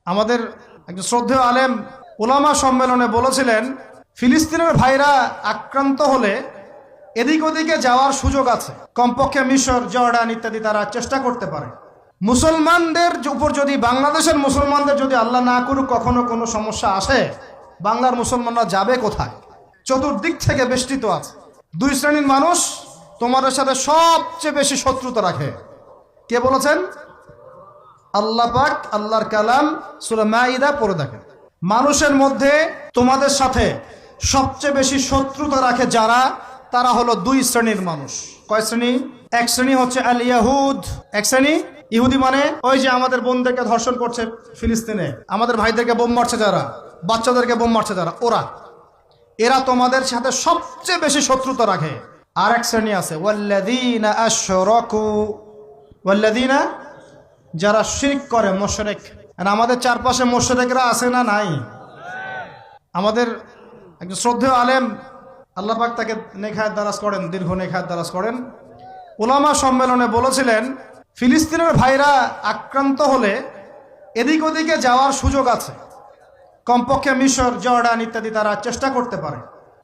আমাদের একজন শ্রদ্ধেয় আলেম ওলামা সম্মেলনে বলেছিলেন, ফিলিস্তিনের ভাইরা আক্রান্ত হলে এদিক ওদিকে যাওয়ার সুযোগ আছে, কমপক্ষে মিশর, জর্ডান ইত্যাদি তারা চেষ্টা করতে পারে। মুসলমানদের উপর যদি, বাংলাদেশের মুসলমানদের যদি আল্লাহ না করুক কখনো কোনো সমস্যা আসে, বাংলার মুসলমানরা যাবে কোথায়? চতুর্দিক থেকে বেষ্টিত আছে। দুই শ্রেণীর মানুষ তোমাদের সাথে সবচেয়ে বেশি শত্রুতা রাখে। কে বলেছেন? আল্লাহ পাক, আল্লাহর কালাম সূরা মাইদা পড়ে দেখেন। মানুষের মধ্যে তোমাদের সাথে সবচেয়ে বেশি শত্রুতা রাখে যারা, তারা হলো দুই শ্রেণীর মানুষ। কয় শ্রেণী? এক শ্রেণী হচ্ছে আল ইয়াহুদ, এক শ্রেণী ইহুদি, মানে ওই যে আমাদের বোনদেরকে ধর্ষণ করছে ফিলিস্তিনে, আমাদের ভাইদেরকে বোম মারছে যারা, বাচ্চাদেরকে বোম মারছে যারা, এরা তোমাদের সাথে সবচেয়ে বেশি শত্রুতা রাখে। আর এক শ্রেণী আছে ওয়াল্লাযীনা আশরাকু, ওয়াল্লাযীনা যারা শিরক করে, মুশরিক। আর আমাদের চারপাশে মুশরিকরা আছে না নাই? আমাদের একজন শ্রদ্ধেয় আলেম, আল্লাহ পাক তাকে নেখায়াত দারাজ করেন, দীর্ঘ নেখায়াত দারাজ করেন, ওলামা সম্মেলনে বলেছিলেন, ফিলিস্তিনের ভাইরা আক্রান্ত হলে এদিক ওদিকে যাওয়ার সুযোগ আছে, কমপক্ষে মিশর, জর্ডান ইত্যাদি তারা চেষ্টা করতে পারে।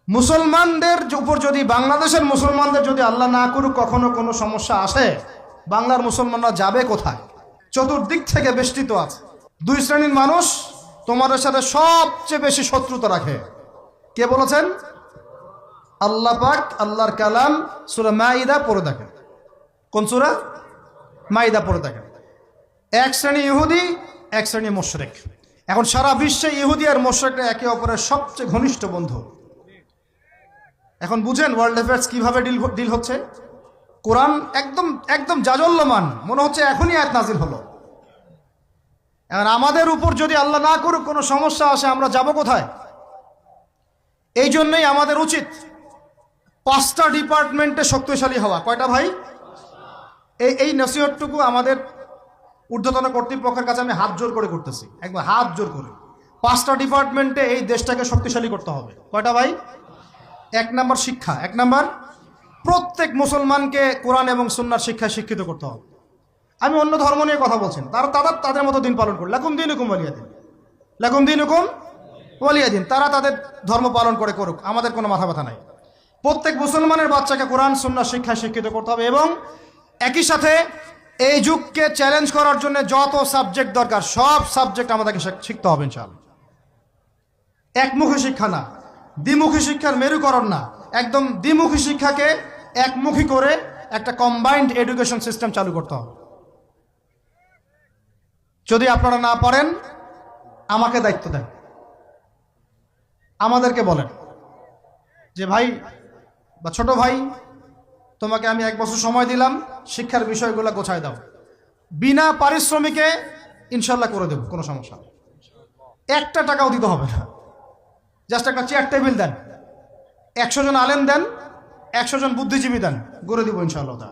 মুসলমানদের উপর যদি, বাংলাদেশের মুসলমানদের যদি আল্লাহ না করুক কখনো কোনো সমস্যা আসে, বাংলার মুসলমানরা যাবে কোথায়? চতুর্দিক থেকে বেষ্টিত আছে। দুই শ্রেণীর মানুষ তোমাদের সাথে সবচেয়ে বেশি শত্রুতা রাখে। কে বলেছেন? আল্লাহ পাক, আল্লাহর কালাম সূরা মাইদা পড়ে দেখেন। কোন সূরা? মাইদা পড়ে দেখেন। এক শ্রেণী ইহুদি, এক শ্রেণী মুশরিক। এখন সারা বিশ্বে ইহুদি আর মুশরিকরা একে অপরের সবচেয়ে ঘনিষ্ঠ বন্ধু। এখন বুঝেন ওয়ার্ল্ড অ্যাফেয়ার্স কিভাবে ডিল হচ্ছে। কোরআন একদম একদম জাজল্যমান, মনে হচ্ছে এখনই আয়াত নাজিল হলো। এখন আমাদের উপর যদি আল্লাহ না করুক কোনো সমস্যা আসে, আমরা যাব কোথায়? এই জন্যই আমাদের উচিত 5টা ডিপার্টমেন্টে শক্তিশালী হওয়া। কয়টা ভাই? এই নসিহতটুকু আমাদের ঊর্ধ্বতন কর্তৃপক্ষের কাছে আমি হাত জোর করে করতেছি, একবার হাত জোর করে। 5টা ডিপার্টমেন্টে এই দেশটাকে শক্তিশালী করতে হবে। কয়টা ভাই? 1 নম্বর শিক্ষা। 1 নম্বর, প্রত্যেক মুসলমানকে কোরআন এবং সুন্নাহর শিক্ষায় শিক্ষিত করতে হবে। আমি অন্য ধর্ম নিয়ে কথা বলছেন, তাদের মতো দিন পালন করে, লাকুম দীনুকুম ওয়ালিয়া দিন, লাকুম দীনুকুম ওয়ালিয়া দিন, তারা তাদের ধর্ম পালন করে করুক, আমাদের কোনো মাথা ব্যথা নাই। প্রত্যেক মুসলমানের বাচ্চাকে কোরআন সুন্নাহর শিক্ষায় শিক্ষিত করতে হবে এবং একই সাথে এই যুগকে চ্যালেঞ্জ করার জন্য যত সাবজেক্ট দরকার সব সাবজেক্ট আমাদেরকে শিখতে হবে ইনশাআল্লাহ। একমুখী শিক্ষা না, দ্বিমুখী শিক্ষার মেরুকরণ না, একদম দ্বিমুখী শিক্ষাকে একমুখী করে একটা কম্বাইন্ড এডুকেশন সিস্টেম চালু করতে হবে। যদি আপনারা না পারেন, আমাকে দায়িত্ব দেন, আমাদেরকে বলেন যে ভাই বা ছোট ভাই, তোমাকে আমি 1 বছর সময় দিলাম, শিক্ষার বিষয়গুলো গোছায় দাও, বিনা পারিশ্রমিকে ইনশাল্লাহ করে দেব, কোনো সমস্যা। 1টা টাকাও দিতে হবে না, জাস্ট একটা চেয়ার টেবিল দেন, 100 জন আলেম দেন, 100 জন বুদ্ধিজীবী দেন, গড়ে দিব ইনশাআল্লাহ।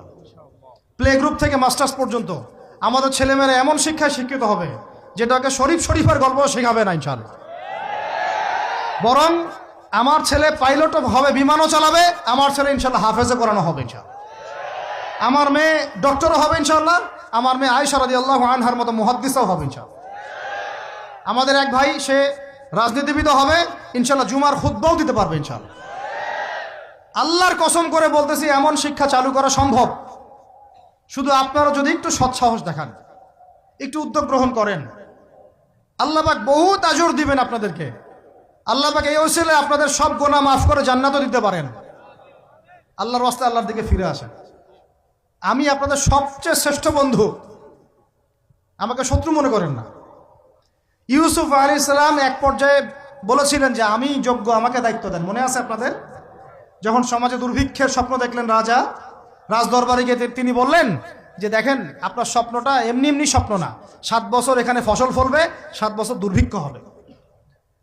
প্লে গ্রুপ থেকে মাস্টার্স পর্যন্ত আমাদের ছেলেমেয়েরা এমন শিক্ষায় শিক্ষিত হবে যেটাকে শরীফের গল্প শেখাবে না ইনশাআল্লাহ। বরং আমার ছেলে পাইলটও হবে, বিমানও চালাবে, আমার ছেলে ইনশাআল্লাহ হাফেজে করানো হবে ইনশাআল্লাহ, আমার মেয়ে ডক্টরও হবে ইনশাআল্লাহ, আমার মেয়ে আয়েশা রাদিয়াল্লাহু আনহার মতো মুহাদ্দিসও হবে ইনশাআল্লাহ। আমাদের এক ভাই, সে রাজনীতিবিদও হবে ইনশাআল্লাহ, জুমার খুতবাও দিতে পারবে ইনশাআল্লাহ। আল্লাহর কসম করে বলতেছি, এমন শিক্ষা চালু করা সম্ভব। শুধু আপনারা যদি একটু সৎসাহস দেখান, একটু উদ্যোগ গ্রহণ করেন, আল্লাহ পাক বহুত আজর দিবেন আপনাদেরকে। আল্লাহ পাক এই ওসিলায় আপনাদের সব গুনাহ মাফ করে জান্নাতও দিতে পারেন। আল্লাহর রাস্তায় আল্লাহর দিকে ফিরে আসেন। আমি আপনাদের সবচেয়ে শ্রেষ্ঠ বন্ধু, আমাকে শত্রু মনে করেন না। ইউসুফ আলাইহিস সালাম এক পর্যায়ে বলেছিলেন যে আমি যোগ্য, আমাকে দায়িত্ব দেন। মনে আছে আপনাদের? যখন সমাজে দুর্ভিক্ষের স্বপ্ন দেখলেন রাজা, রাজদরবারে গিয়ে তিনি বললেন যে দেখেন, আপনার স্বপ্নটা এমনি এমনি স্বপ্ন না, 7 বছর এখানে ফসল ফলবে, 7 বছর দুর্ভিক্ষ হবে।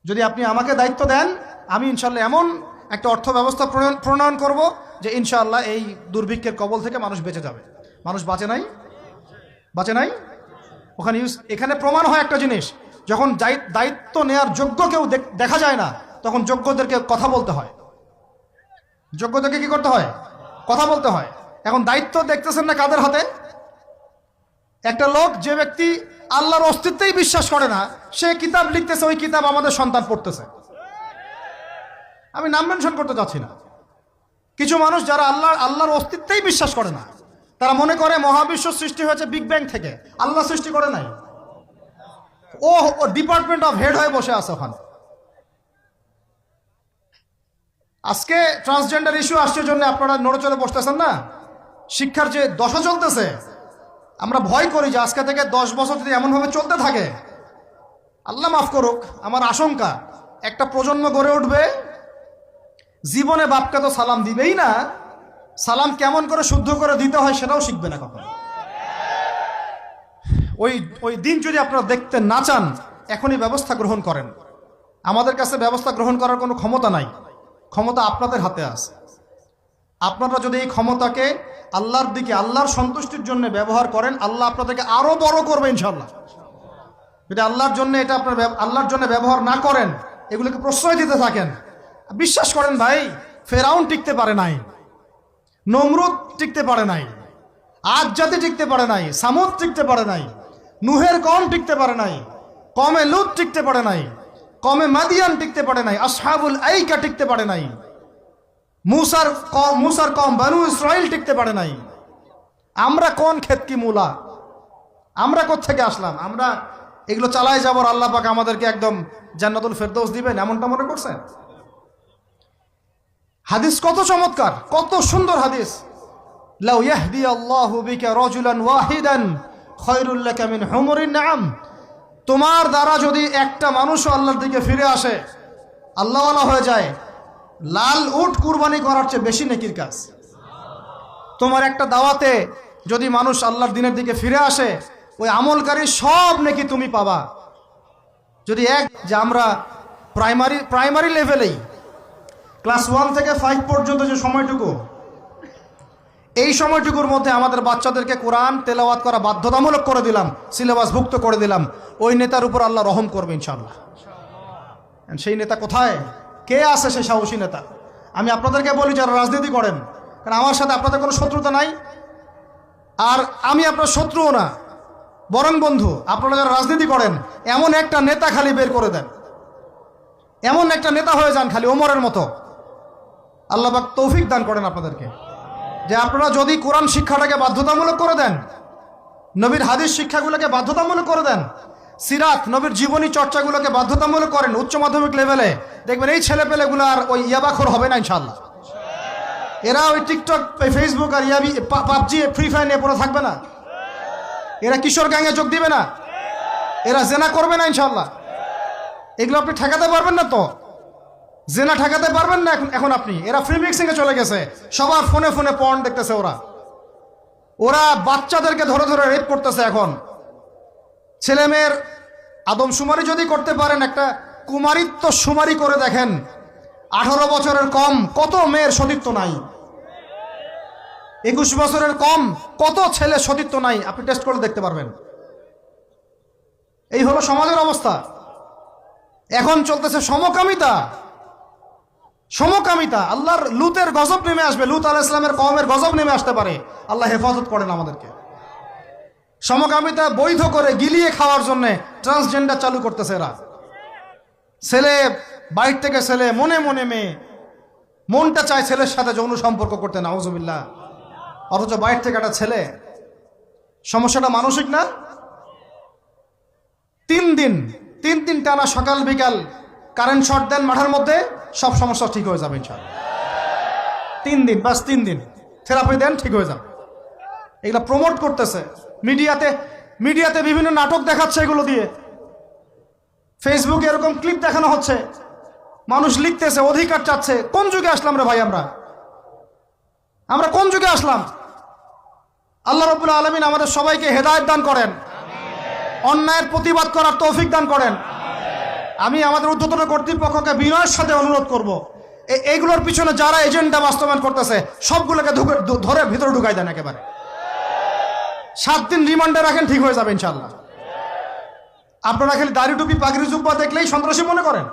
যদি আপনি আমাকে দায়িত্ব দেন, আমি ইনশাআল্লাহ এমন একটা অর্থ ব্যবস্থা প্রণয়ন করব যে ইনশাআল্লাহ এই দুর্ভিক্ষের কবল থেকে মানুষ বেঁচে যাবে। মানুষ বাঁচে নাই। ওখানে এখানে প্রমাণ হয় একটা জিনিস, যখন দায়িত্ব নেয়ার যোগ্য কেউ দেখা যায় না, তখন যোগ্যদেরকে কথা বলতে হয়। যোগ্যদেরকে কি করতে হয়? কথা বলতে হয়। এখন দায়িত্ব দেখতেছেন না কাদের হাতে? একটা লোক, যে ব্যক্তি আল্লাহর অস্তিত্বেই বিশ্বাস করে না, সে কিতাব লিখতেছে, ওই কিতাব আমাদের সন্তান পড়তেছে। আমি নাম মেনশন করতে যাচ্ছি না। কিছু মানুষ যারা আল্লাহর অস্তিত্বেই বিশ্বাস করে না, তারা মনে করে মহাবিশ্ব সৃষ্টি হয়েছে বিগ ব্যাং থেকে, আল্লাহ সৃষ্টি করে নাই। ও ডিপার্টমেন্ট অফ হেড হয়ে বসে আছে ওখানে। আজকে ট্রান্সজেন্ডার ইস্যু আসছে জন্য আপনারা নড়েচড়ে বসতেছেন না। শিক্ষার যে দশা চলতেছে, আমরা ভয় করি যে আজকে থেকে 10 বছর যদি এমনভাবে চলতে থাকে, আল্লাহ মাফ করুক, আমার আশঙ্কা একটা প্রজন্ম গড়ে উঠবে, জীবনে বাপকে তো সালাম দিবেই না, সালাম কেমন করে শুদ্ধ করে দিতে হয় সেটাও শিখবে না কখনো। ওই দিন যদি আপনারা দেখতে না চান, এখনই ব্যবস্থা গ্রহণ করেন। আমাদের কাছে ব্যবস্থা গ্রহণ করার কোনো ক্ষমতা নাই, ক্ষমতা আপনাদের হাতে আছে। আপনারা যদি এই ক্ষমতাকে আল্লাহর দিকে, আল্লাহর সন্তুষ্টির জন্য ব্যবহার করেন, আল্লাহ আপনাদেরকে আরো বড় করবে ইনশাল্লাহ। যদি আল্লাহর জন্য এটা আপনার আল্লাহর জন্য ব্যবহার না করেন, এগুলোকে প্রশ্রয় দিতে থাকেন, বিশ্বাস করেন ভাই, ফেরাউন টিকতে পারে নাই, নমরুদ টিকতে পারে নাই, আদ জাতি টিকতে পারে নাই, সামুদ টিকতে পারে নাই, নুহের কম টিকতে পারে নাই, কমে লুত টিকতে পারে নাই, কমে মাদিয়ান টিকতে পারে নাই, আসহাবুল আইকা টিকতে পারে নাই, মুসার কম বানু ইসরাইল টিকতে পারে নাই। আমরা কোন ক্ষেত কি মূলা, আমরা কোত্থেকে আসলাম? আমরা এগুলো চালাই যাবার আল্লাহ পাক আমাদেরকে একদম জান্নাতুল ফেরদৌস দিবেন এমনটা মনে করছেন? হাদিস কত চমৎকার, কত সুন্দর হাদিস। লাউ ইয়াহদি আল্লাহু বিকা রাজুলান ওয়াহিদান খায়রুল লাকা মিন হুমুরিন নাম। তোমার দ্বারা যদি একটা মানুষও আল্লাহর দিকে ফিরে আসে, আল্লাহওয়ালা হয়ে যায়, লাল উট কুরবানি করার চেয়ে বেশি নেকির কাজ। তোমার একটা দাওয়াতে যদি মানুষ আল্লাহর দিনের দিকে ফিরে আসে, ওই আমলকারী সব নেকি তুমি পাবা। যদি যে আমরা প্রাইমারি লেভেলেই ক্লাস 1 থেকে 5 পর্যন্ত যে সময়টুকু, এই সময়টুকুর মধ্যে আমাদের বাচ্চাদেরকে কোরআন তেলাওয়াত করা বাধ্যতামূলক করে দিলাম, সিলেবাসভুক্ত করে দিলাম, ওই নেতার উপর আল্লাহ রহম করবে ইনশাআল্লাহ। সেই নেতা কোথায়, কে আছে সেই সাহসী নেতা? আমি আপনাদেরকে বলি যারা রাজনীতি করেন, কারণ আমার সাথে আপনাদের কোনো শত্রুতা নাই, আর আমি আপনার শত্রুও না, বরং বন্ধু। আপনারা যারা রাজনীতি করেন, এমন একটা নেতা খালি বের করে দেন, এমন একটা নেতা হয়ে যান খালি ওমরের মতো। আল্লাহ পাক তৌফিক দান করেন আপনাদেরকে, যে আপনারা যদি কোরআন শিক্ষাটাকে বাধ্যতামূলক করে দেন, নবীর হাদিস শিক্ষাগুলোকে বাধ্যতামূলক করে দেন, সিরাত নবীর জীবনী চর্চাগুলোকে বাধ্যতামূলক করেন উচ্চ মাধ্যমিক লেভেলে, দেখবেন এই ছেলেপেলেগুলো আর ওই ইয়াবাখোর হবে না ইনশাআল্লাহ। এরা ওই টিকটক, ফেসবুক আর পাবজি, ফ্রি ফায়ার নিয়ে পড়ে থাকবে না। এরা কিশোর গ্যাংয়ে যোগ দিবে না, এরা জেনা করবে না ইনশাআল্লাহ। এগুলো আপনি ঠেকাতে পারবেন না তো, জেনা ঠেকাতে পারবেন না এখন আপনি। এরা ফ্রি মিক্সিং এ চলে গেছে, সবার ফোনে ফোনে পর্ন দেখতেছে। ওরা বাচ্চাদেরকে ধরে ধরে রেপ করতেছে। এখন ছেলে মেয়ের আদমশুমারি যদি করতে পারেন, একটা কুমারিত্ব শুমারি করে দেখেন, 18 বছরের কম কত মেয়ের সতীত্ব নাই, 21 বছরের কম কত ছেলে সতীত্ব নাই, আপনি টেস্ট করে দেখতে পারবেন। এই হলো সমাজের অবস্থা। এখন চলতেছে সমকামিতা। আল্লাহর লুতের গজব নেমে আসবে, লুত আলাইহিস সালামের কওমের গজব নেমে আসতে পারে। আল্লাহ হেফাজত করেন আমাদেরকে। সমকামিতা বৈধ করে গিলিয়ে খাওয়ার জন্য ট্রান্সজেন্ডার চালু করতেছে এরা। ছেলে বাইর থেকে ছেলে, মনে মনে মেয়ে, মনটা চায় ছেলের সাথে যৌন সম্পর্ক করতে, নাউজুবিল্লাহ, অথচ বাইর থেকে একটা ছেলে। সমস্যাটা মানসিক না? 3 দিন টানা সকাল বিকাল কারেন্ট শর্ট দেন মাঠের মধ্যে, সব সমস্যা ঠিক হয়ে যাবে ইনশাআল্লাহ। 3 দিন, বাস 3 দিন থেরাপি দেন, ঠিক হয়ে যাবে। এগুলো প্রমোট করতেছে মিডিয়াতে বিভিন্ন নাটক দেখাচ্ছে, এগুলো দিয়ে ফেসবুকে এরকম ক্লিপ দেখানো হচ্ছে, মানুষ লিখতেছে, অধিকার চাচ্ছে। কোন যুগে আসলাম রে ভাই? আমরা কোন যুগে আসলাম? আল্লাহ রাব্বুল আলামিন আমাদের সবাইকে হেদায়েত দান করেন, অন্যায়ের প্রতিবাদ করার তৌফিক দান করেন। আমি আমাদের ঊর্ধ্বতন কর্তৃপক্ষকে বিনয়ের সাথে অনুরোধ করব, এইগুলোর পিছনে যারা এজেন্ডা বাস্তবায়ন করতেছে সবগুলোকে ধরে ভিতরে ঢুকাই দেন একেবারে। 7 দিন রিমান্ডে রাখেন, ঠিক হয়ে যাবে ইনশাআল্লাহ। আপনারা খালি দাড়ি টুপি পাগড়ি জুব্বা দেখলেই সন্ত্রাসী মনে করেন?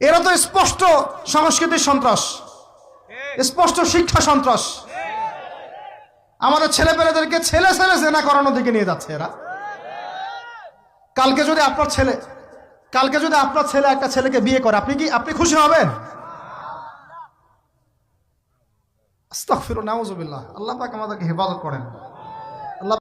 এরা তো স্পষ্ট সংস্কৃতির সন্ত্রাস, স্পষ্ট শিক্ষা সন্ত্রাস। আমাদের ছেলেপেলেদেরকে ছেলে ছেলে জেনা করানোর দিকে নিয়ে যাচ্ছে এরা। কালকে যদি আপনার ছেলে একটা ছেলেকে বিয়ে করে, আপনি খুশি হবেন? আস্তাগফিরুল্লাহ, নাউযুবিল্লাহ। আল্লাহ পাক আমাদেরকে হেফাজত করেন। আল্লাহ